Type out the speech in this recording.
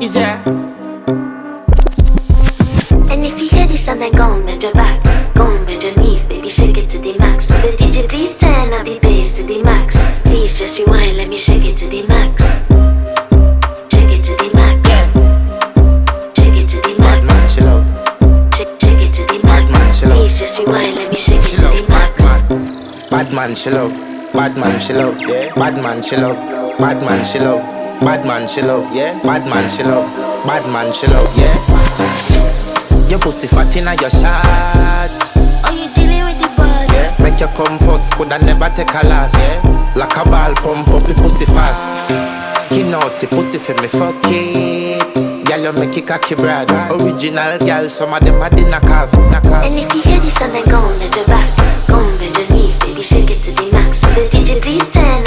Is there? And if you hear this and then go on bend your back, go on bend your knees, baby shake it to the max. Will the DJ please turn up the bass to the max? Please just rewind, let me shake it to the max. Shake it to the max. Shake it to the max. Bad man, she love. Shake it to the max. Bad man, she love. Please just rewind, let me shake She it to love. the max. Bad man, she love. Bad man, she love. Yeah. Bad man, she love. Bad man, she love. Bad man, she love. Yeah. Bad man, she love. Bad man, she love. Yeah. Your pussy fat inna your shots. Oh, you dealing with the boss? Yeah. Make you come first, coulda never take a last. Yeah. Like a ball pump up the pussy fast. Skin out the pussy for me fuck it. Girl, you make it cocky brother. Original girl, some of them a the knock off. And if you hear this and then go on bend your back, go on bend your knees, baby shake it to the max. Will the DJ please turn